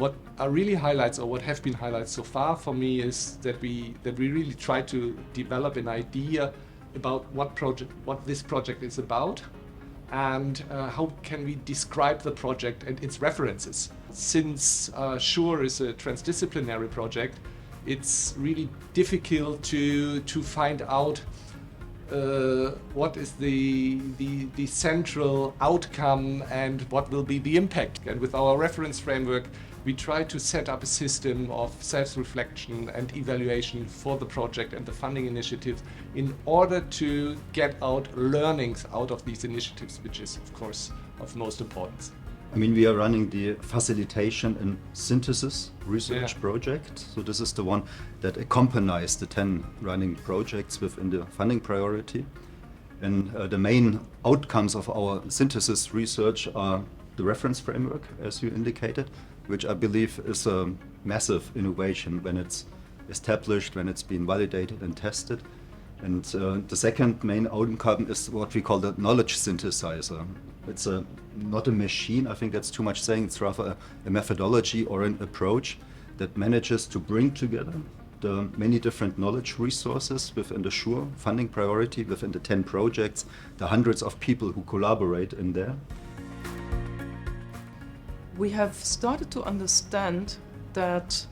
What are really highlights, or what have been highlights so far for me, is that we really try to develop an idea about what this project is about, and how can we describe the project and its references. Since SURE is a transdisciplinary project, it's really difficult to find out what is the central outcome and what will be the impact. And with our reference framework, we try to set up a system of self-reflection and evaluation for the project and the funding initiatives in order to get out learnings out of these initiatives, which is, of course, of most importance. I mean, we are running the facilitation and synthesis research project. So this is the one that accompanies the 10 running projects within the funding priority. And the main outcomes of our synthesis research are the reference framework, as you indicated, which I believe is a massive innovation when it's established, when it's been validated and tested. And the second main outcome is what we call the knowledge synthesizer. It's not a machine, I think that's too much saying, it's rather a methodology or an approach that manages to bring together the many different knowledge resources within the SURE funding priority, within the 10 projects, the hundreds of people who collaborate in there. We have started to understand that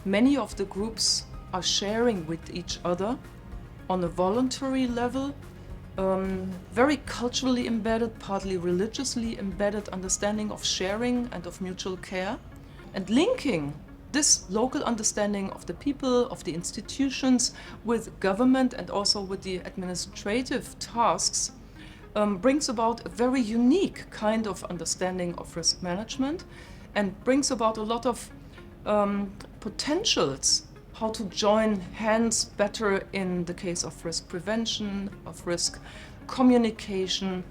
many of the groups are sharing with each other on a voluntary level, very culturally embedded, partly religiously embedded understanding of sharing and of mutual care, and linking this local understanding of the people, of the institutions, with government and also with the administrative tasks brings about a very unique kind of understanding of risk management and brings about a lot of potentials how to join hands better in the case of risk prevention, of risk communication,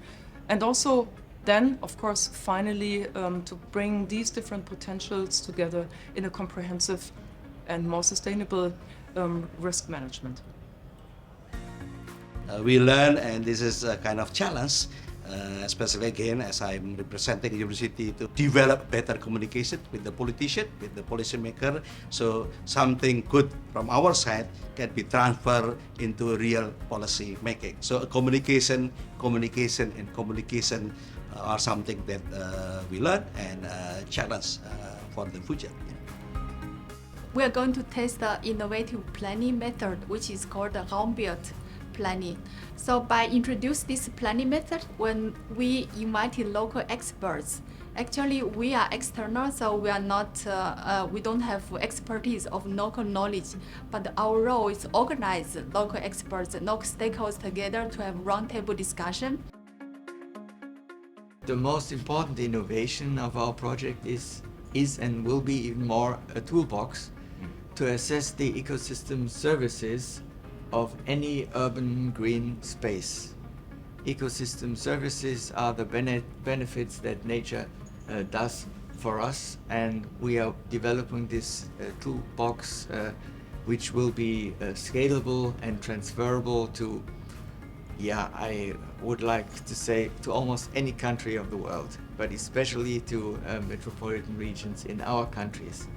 and also then, of course, finally to bring these different potentials together in a comprehensive and more sustainable risk management. We learn, and this is a kind of challenge, especially again as I'm representing university, to develop better communication with the politician, with the policymaker, so something good from our side can be transferred into real policy making. So communication are something that we learn and challenge for the future. We are going to test the innovative planning method, which is called the Raumbild planning. So by introduce this planning method, when we invited local experts, actually we are external, so we are not, we don't have expertise of local knowledge, but our role is organize local experts, local stakeholders together to have roundtable discussion. The most important innovation of our project is and will be even more a toolbox to assess the ecosystem services of any urban green space. Ecosystem services are the benefits that nature does for us, and we are developing this toolbox which will be scalable and transferable to, I would like to say, to almost any country of the world, but especially to metropolitan regions in our countries.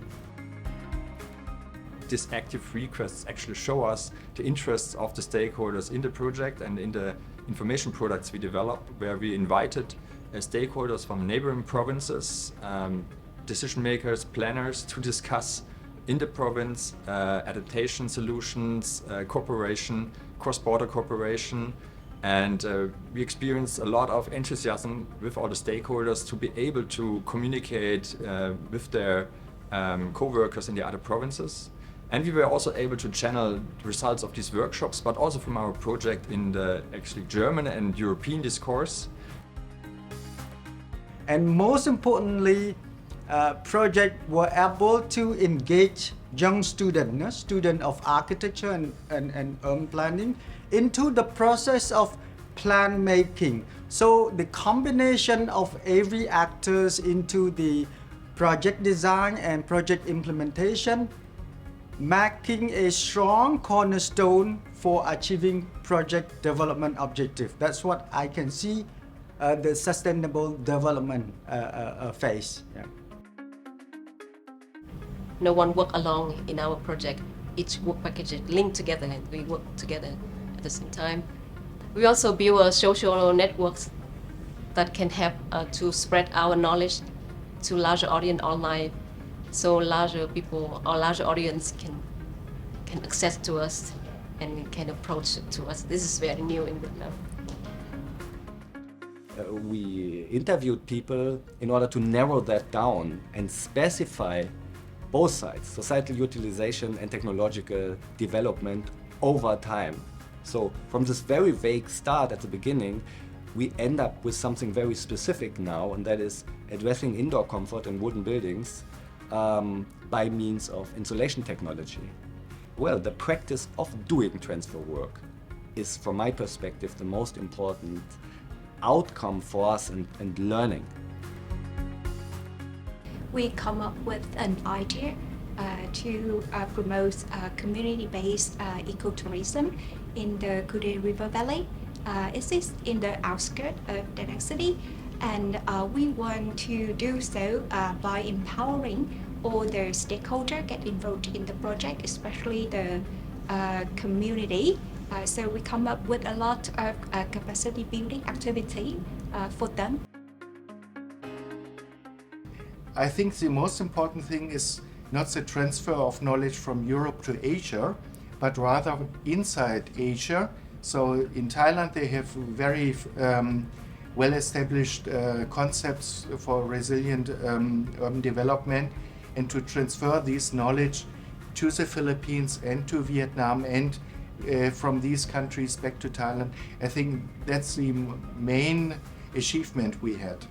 These active requests actually show us the interests of the stakeholders in the project and in the information products we developed, where we invited stakeholders from neighboring provinces, decision makers, planners, to discuss in the province adaptation solutions, cooperation, cross-border cooperation, and we experienced a lot of enthusiasm with all the stakeholders to be able to communicate with their co-workers in the other provinces. And we were also able to channel the results of these workshops, but also from our project in the actually German and European discourse. And most importantly, project were able to engage young students, students of architecture and urban planning, into the process of plan making. So the combination of every actors into the project design and project implementation, making a strong cornerstone for achieving project development objective. That's what I can see the sustainable development phase. Yeah. no one work alone in our project. Each work package is linked together and we work together at the same time. We also build a social networks that can help to spread our knowledge to larger audience online, so larger people or larger audience can access to us and can approach to us. This is very new in Vietnam. We interviewed people in order to narrow that down and specify both sides, societal utilization and technological development over time. So from this very vague start at the beginning, we end up with something very specific now, and that is addressing indoor comfort in wooden buildings by means of insulation technology. Well, the practice of doing transfer work is, from my perspective, the most important outcome for us and learning. We come up with an idea to promote community-based ecotourism in the Kude River Valley. It is in the outskirts of Da Nang City, and we want to do so by empowering all the stakeholders get involved in the project, especially the community. So we come up with a lot of capacity building activity for them. I think the most important thing is not the transfer of knowledge from Europe to Asia, but rather inside Asia. So in Thailand they have very well-established concepts for resilient urban development, and to transfer this knowledge to the Philippines and to Vietnam and from these countries back to Thailand, I think that's the main achievement we had.